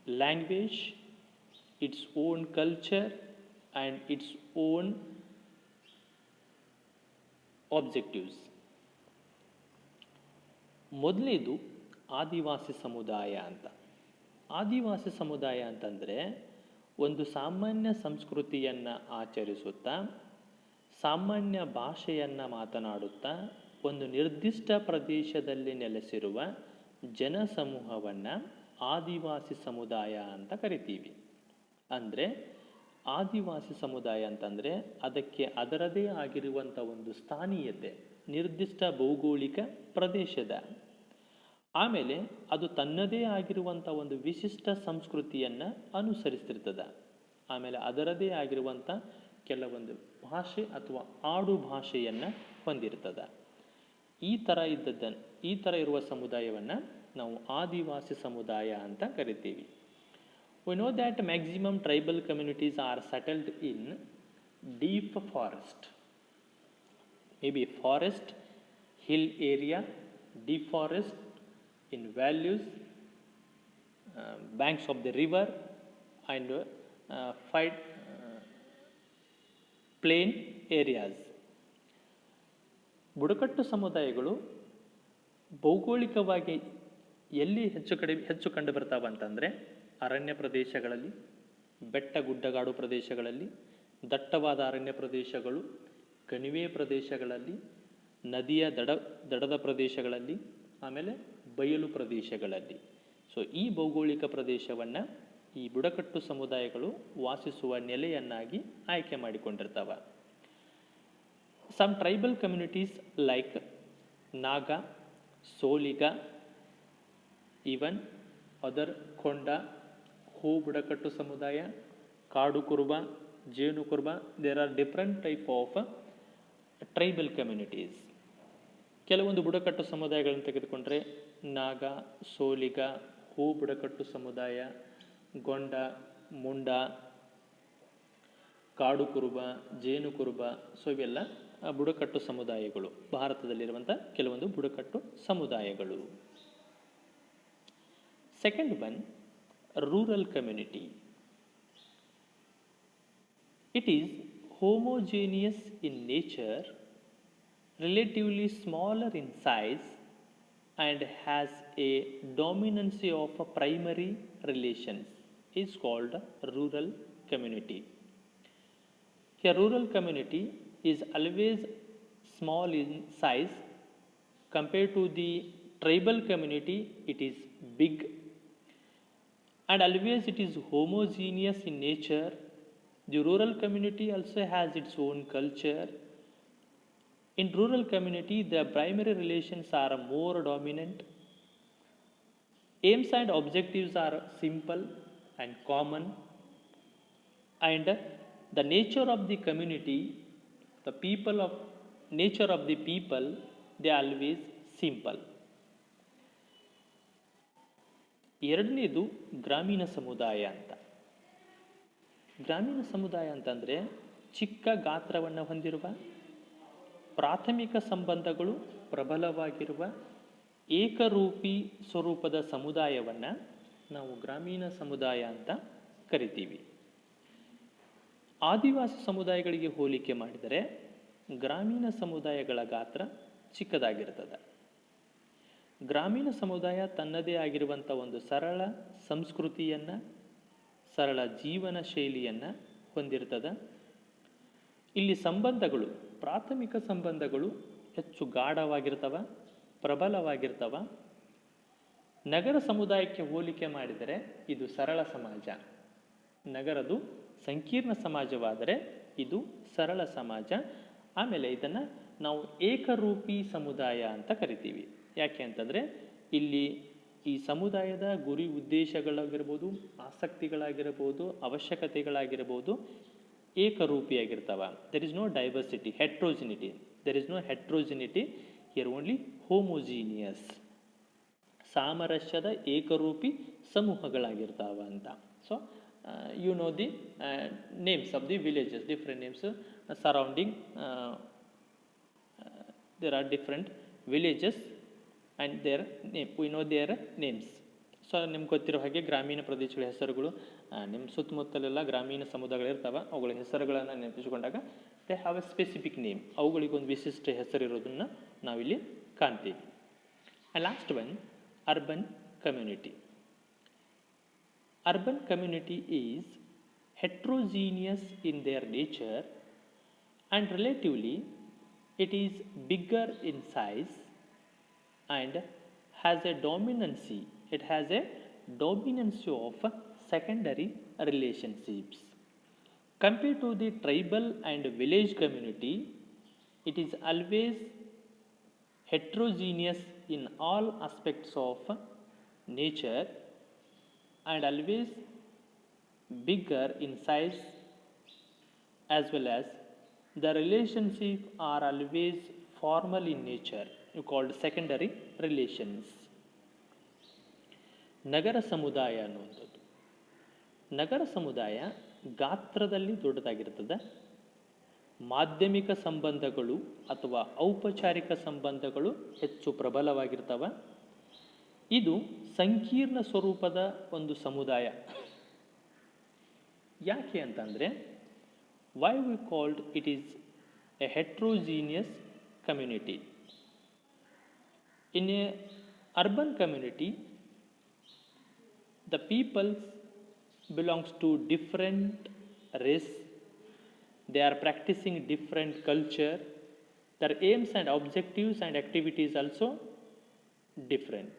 language, its own culture, and its own objectives. ಮೊದಲೇದು ಆದಿವಾಸಿ ಸಮುದಾಯ ಅಂತ. ಆದಿವಾಸಿ ಸಮುದಾಯ ಅಂತಂದರೆ ಒಂದು ಸಾಮಾನ್ಯ ಸಂಸ್ಕೃತಿಯನ್ನು ಆಚರಿಸುತ್ತಾ, ಸಾಮಾನ್ಯ ಭಾಷೆಯನ್ನು ಮಾತನಾಡುತ್ತಾ, ಒಂದು ನಿರ್ದಿಷ್ಟ ಪ್ರದೇಶದಲ್ಲಿ ನೆಲೆಸಿರುವ ಜನಸಮೂಹವನ್ನು ಆದಿವಾಸಿ ಸಮುದಾಯ ಅಂತ ಕರಿತೀವಿ. ಅಂದರೆ ಆದಿವಾಸಿ ಸಮುದಾಯ ಅಂತಂದರೆ ಅದಕ್ಕೆ ಅದರದೇ ಆಗಿರುವಂಥ ಒಂದು ಸ್ಥಾನೀಯತೆ, ನಿರ್ದಿಷ್ಟ ಭೌಗೋಳಿಕ ಪ್ರದೇಶದ, ಆಮೇಲೆ ಅದು ತನ್ನದೇ ಆಗಿರುವಂಥ ಒಂದು ವಿಶಿಷ್ಟ ಸಂಸ್ಕೃತಿಯನ್ನು ಅನುಸರಿಸ್ತಿರ್ತದೆ. ಆಮೇಲೆ ಅದರದೇ ಆಗಿರುವಂಥ ಕೆಲವೊಂದು ಭಾಷೆ ಅಥವಾ ಆಡು ಭಾಷೆಯನ್ನು ಹೊಂದಿರ್ತದೆ. ಈ ಥರ ಇರುವ ಸಮುದಾಯವನ್ನು ನಾವು ಆದಿವಾಸಿ ಸಮುದಾಯ ಅಂತ ಕರಿತೀವಿ. We know that maximum tribal communities are settled in deep forest, maybe forest, hill area, deep forest, in valleys, banks of the river, and plain areas. ಬುಡಕಟ್ಟು ಸಮುದಾಯಗಳು ಭೌಗೋಳಿಕವಾಗಿ ಎಲ್ಲಿ ಹೆಚ್ಚು ಕಂಡು ಬರ್ತಾವೆ ಅಂತಂದರೆ ಅರಣ್ಯ ಪ್ರದೇಶಗಳಲ್ಲಿ, ಬೆಟ್ಟ ಗುಡ್ಡಗಾಡು ಪ್ರದೇಶಗಳಲ್ಲಿ, ದಟ್ಟವಾದ ಅರಣ್ಯ ಪ್ರದೇಶಗಳು, ಕಣಿವೆ ಪ್ರದೇಶಗಳಲ್ಲಿ, ನದಿಯ ದಡದ ಪ್ರದೇಶಗಳಲ್ಲಿ, ಆಮೇಲೆ ಬಯಲು ಪ್ರದೇಶಗಳಲ್ಲಿ. ಸೊ ಈ ಭೌಗೋಳಿಕ ಪ್ರದೇಶವನ್ನು ಈ ಬುಡಕಟ್ಟು ಸಮುದಾಯಗಳು ವಾಸಿಸುವ ನೆಲೆಯನ್ನಾಗಿ ಆಯ್ಕೆ ಮಾಡಿಕೊಂಡಿರ್ತವೆ. Some tribal communities like Naga, Soliga, even other Konda, Ho ಬುಡಕಟ್ಟು ಸಮುದಾಯ, ಕಾಡು ಕುರುಬ, ಜೇನು ಕುರುಬ, there are different type of tribal communities. ಕೆಲವೊಂದು ಬುಡಕಟ್ಟು ಸಮುದಾಯಗಳನ್ನು ತೆಗೆದುಕೊಂಡ್ರೆ ನಾಗ, ಸೋಲಿಗ, ಹೂ ಬುಡಕಟ್ಟು ಸಮುದಾಯ, ಗೊಂಡ, ಮುಂಡ, ಕಾಡು ಕುರುಬ, ಜೇನು ಕುರುಬ, ಸೊ ಇವೆಲ್ಲ ಬುಡಕಟ್ಟು ಸಮುದಾಯಗಳು, ಭಾರತದಲ್ಲಿರುವಂಥ ಕೆಲವೊಂದು ಬುಡಕಟ್ಟು ಸಮುದಾಯಗಳು. Second one, rural community. It is homogeneous in nature, relatively smaller in size, and has a dominancy of primary relations, is called rural community. A rural community is always small in size. Compared to the tribal community, it is big, and always it is homogeneous in nature. The rural community also has its own culture. In rural community, the primary relations are more dominant. Aims and objectives are simple and common, and the nature of the community, nature of the people, they are always simple. ಎರಡನೇದು ಗ್ರಾಮೀಣ ಸಮುದಾಯ ಅಂತ. ಗ್ರಾಮೀಣ ಸಮುದಾಯ ಅಂತಂದರೆ ಚಿಕ್ಕ ಗಾತ್ರವನ್ನು ಹೊಂದಿರುವ, ಪ್ರಾಥಮಿಕ ಸಂಬಂಧಗಳು ಪ್ರಬಲವಾಗಿರುವ, ಏಕರೂಪಿ ಸ್ವರೂಪದ ಸಮುದಾಯವನ್ನು ನಾವು ಗ್ರಾಮೀಣ ಸಮುದಾಯ ಅಂತ ಕರಿತೀವಿ. ಆದಿವಾಸಿ ಸಮುದಾಯಗಳಿಗೆ ಹೋಲಿಕೆ ಮಾಡಿದರೆ ಗ್ರಾಮೀಣ ಸಮುದಾಯಗಳ ಗಾತ್ರ ಚಿಕ್ಕದಾಗಿರ್ತದೆ. ಗ್ರಾಮೀಣ ಸಮುದಾಯ ತನ್ನದೇ ಆಗಿರುವಂಥ ಒಂದು ಸರಳ ಸಂಸ್ಕೃತಿಯನ್ನು, ಸರಳ ಜೀವನ ಶೈಲಿಯನ್ನು ಹೊಂದಿರ್ತದೆ. ಇಲ್ಲಿ ಸಂಬಂಧಗಳು, ಪ್ರಾಥಮಿಕ ಸಂಬಂಧಗಳು ಹೆಚ್ಚು ಗಾಢವಾಗಿರ್ತವೆ, ಪ್ರಬಲವಾಗಿರ್ತವೆ. ನಗರ ಸಮುದಾಯಕ್ಕೆ ಹೋಲಿಕೆ ಮಾಡಿದರೆ ಇದು ಸರಳ ಸಮಾಜ. ನಗರದು ಸಂಕೀರ್ಣ ಸಮಾಜವಾದರೆ ಇದು ಸರಳ ಸಮಾಜ. ಆಮೇಲೆ ಇದನ್ನು ನಾವು ಏಕರೂಪಿ ಸಮುದಾಯ ಅಂತ ಕರಿತೀವಿ. ಯಾಕೆ ಅಂತಂದರೆ ಇಲ್ಲಿ ಈ ಸಮುದಾಯದ ಗುರಿ ಉದ್ದೇಶಗಳಾಗಿರ್ಬೋದು, ಆಸಕ್ತಿಗಳಾಗಿರ್ಬೋದು, ಅವಶ್ಯಕತೆಗಳಾಗಿರ್ಬೋದು ಏಕರೂಪಿಯಾಗಿರ್ತವೆ. There is no diversity, heterogeneity. There is no heterogeneity, here only homogeneous. ಸಾಮರಸ್ಯದ ಏಕರೂಪಿ ಸಮೂಹಗಳಾಗಿರ್ತಾವ ಅಂತ. So you know the names of the villages, different names surrounding, there are different villages and their name, we know their names. So ನಿಮ್ಗೆ ಗೊತ್ತಿರೋ ಹಾಗೆ ಗ್ರಾಮೀಣ ಪ್ರದೇಶಗಳ ಹೆಸರುಗಳು ನಿಮ್ಮ ಸುತ್ತಮುತ್ತಲೆಲ್ಲ ಗ್ರಾಮೀಣ ಸಮುದಾಯಗಳಿರ್ತಾವೆ. ಅವುಗಳ ಹೆಸರುಗಳನ್ನು ನೆನಪಿಸಿಕೊಂಡಾಗ they have a specific name, ಅವುಗಳಿಗೊಂದು ವಿಶಿಷ್ಟ ಹೆಸರಿರೋದನ್ನು ನಾವಿಲ್ಲಿ ಕಾಣ್ತೀವಿ. Last one, urban community. Urban community is heterogeneous in their nature and relatively it is bigger in size and has a dominancy. It has a dominance of secondary relationships. Compared to the tribal and village community, it is always heterogeneous in all aspects of nature and always bigger in size, as well as the relationships are always formal in nature, called secondary relations. ನಗರ ಸಮುದಾಯ ಅನ್ನುವಂಥದ್ದು, ನಗರ ಸಮುದಾಯ ಗಾತ್ರದಲ್ಲಿ ದೊಡ್ಡದಾಗಿರ್ತದೆ. ಮಾಧ್ಯಮಿಕ ಸಂಬಂಧಗಳು ಅಥವಾ ಔಪಚಾರಿಕ ಸಂಬಂಧಗಳು ಹೆಚ್ಚು ಪ್ರಬಲವಾಗಿರ್ತವೆ. ಇದು ಸಂಕೀರ್ಣ ಸ್ವರೂಪದ ಒಂದು ಸಮುದಾಯ. ಯಾಕೆ ಅಂತಂದರೆ, why we called it is a heterogeneous community. In a urban community, the peoples belongs to different race, they are practicing different culture, their aims and objectives and activities also different.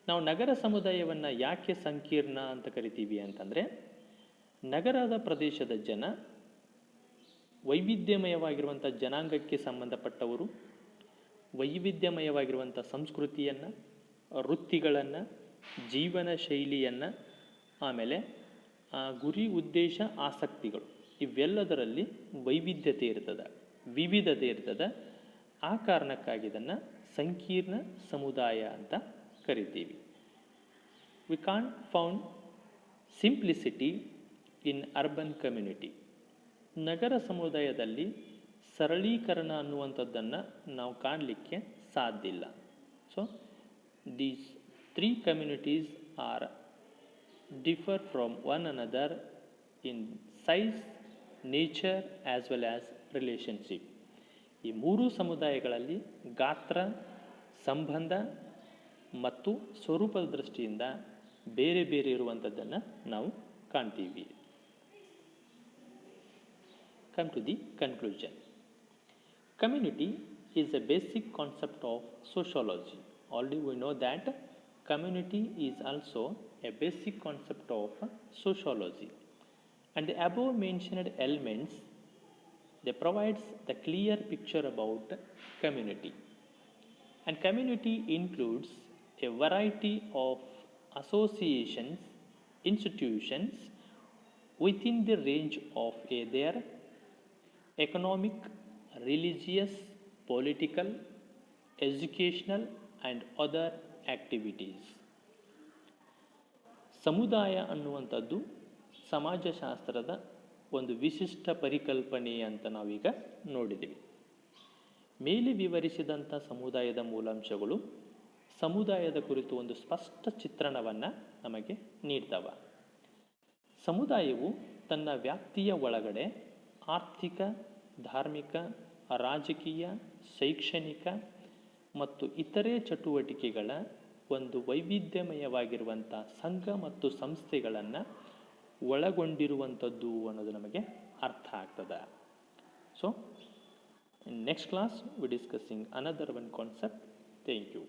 ನಾವು ನಗರ ಸಮುದಾಯವನ್ನು ಯಾಕೆ ಸಂಕೀರ್ಣ ಅಂತ ಕರಿತೀವಿ ಅಂತಂದರೆ, ನಗರದ ಪ್ರದೇಶದ ಜನ ವೈವಿಧ್ಯಮಯವಾಗಿರುವಂಥ ಜನಾಂಗಕ್ಕೆ ಸಂಬಂಧಪಟ್ಟವರು, ವೈವಿಧ್ಯಮಯವಾಗಿರುವಂಥ ಸಂಸ್ಕೃತಿಯನ್ನು, ವೃತ್ತಿಗಳನ್ನು, ಜೀವನ ಶೈಲಿಯನ್ನು, ಆಮೇಲೆ ಗುರಿ ಉದ್ದೇಶ ಆಸಕ್ತಿಗಳು ಇವೆಲ್ಲದರಲ್ಲಿ ವೈವಿಧ್ಯತೆ ಇರ್ತದೆ, ವಿವಿಧತೆ ಇರ್ತದೆ. ಆ ಕಾರಣಕ್ಕಾಗಿ ಇದನ್ನು ಸಂಕೀರ್ಣ ಸಮುದಾಯ ಅಂತ ಕರಿತೀವಿ. We can't found simplicity in urban community. ನಗರ ಸಮುದಾಯದಲ್ಲಿ ಸರಳೀಕರಣ ಅನ್ನುವಂಥದ್ದನ್ನು ನಾವು ಕಾಣಲಿಕ್ಕೆ ಸಾಧ್ಯ ಇಲ್ಲ. So these 3 communities are differ from one another in size, nature as well as relationship. ಈ 3 ಸಮುದಾಯಗಳಲ್ಲಿ ಗಾತ್ರ, ಸಂಬಂಧ ಮತ್ತು ಸ್ವರೂಪದ ದೃಷ್ಟಿಯಿಂದ ಬೇರೆ ಬೇರೆ ಇರುವಂಥದ್ದನ್ನು ನಾವು ಕಾಣ್ತೀವಿ. Come to the conclusion. Community is a basic concept of sociology. Already we know that community is also a basic concept of sociology, and the above mentioned elements, they provides the clear picture about community. And community includes a variety of associations, institutions within the range of their economic, religious, political, educational and other activities. ಸಮುದಾಯ ಅನ್ನುವಂಥದ್ದು ಸಮಾಜಶಾಸ್ತ್ರದ ಒಂದು ವಿಶಿಷ್ಟ ಪರಿಕಲ್ಪನೆ ಅಂತ ನಾವೀಗ ನೋಡಿದ್ದೀವಿ. ಮೇಲೆ ವಿವರಿಸಿದಂಥ ಸಮುದಾಯದ ಮೂಲಾಂಶಗಳು ಸಮುದಾಯದ ಕುರಿತು ಒಂದು ಸ್ಪಷ್ಟ ಚಿತ್ರಣವನ್ನು ನಮಗೆ ನೀಡ್ತವೆ. ಸಮುದಾಯವು ತನ್ನ ವ್ಯಾಪ್ತಿಯ ಒಳಗಡೆ ಆರ್ಥಿಕ, ಧಾರ್ಮಿಕ, ರಾಜಕೀಯ, ಶೈಕ್ಷಣಿಕ ಮತ್ತು ಇತರೆ ಚಟುವಟಿಕೆಗಳ ಒಂದು ವೈವಿಧ್ಯಮಯವಾಗಿರುವಂಥ ಸಂಘ ಮತ್ತು ಸಂಸ್ಥೆಗಳನ್ನು ಒಳಗೊಂಡಿರುವಂಥದ್ದು ಅನ್ನೋದು ನಮಗೆ ಅರ್ಥ ಆಗ್ತದೆ. So next class we discussing another one concept. Thank you.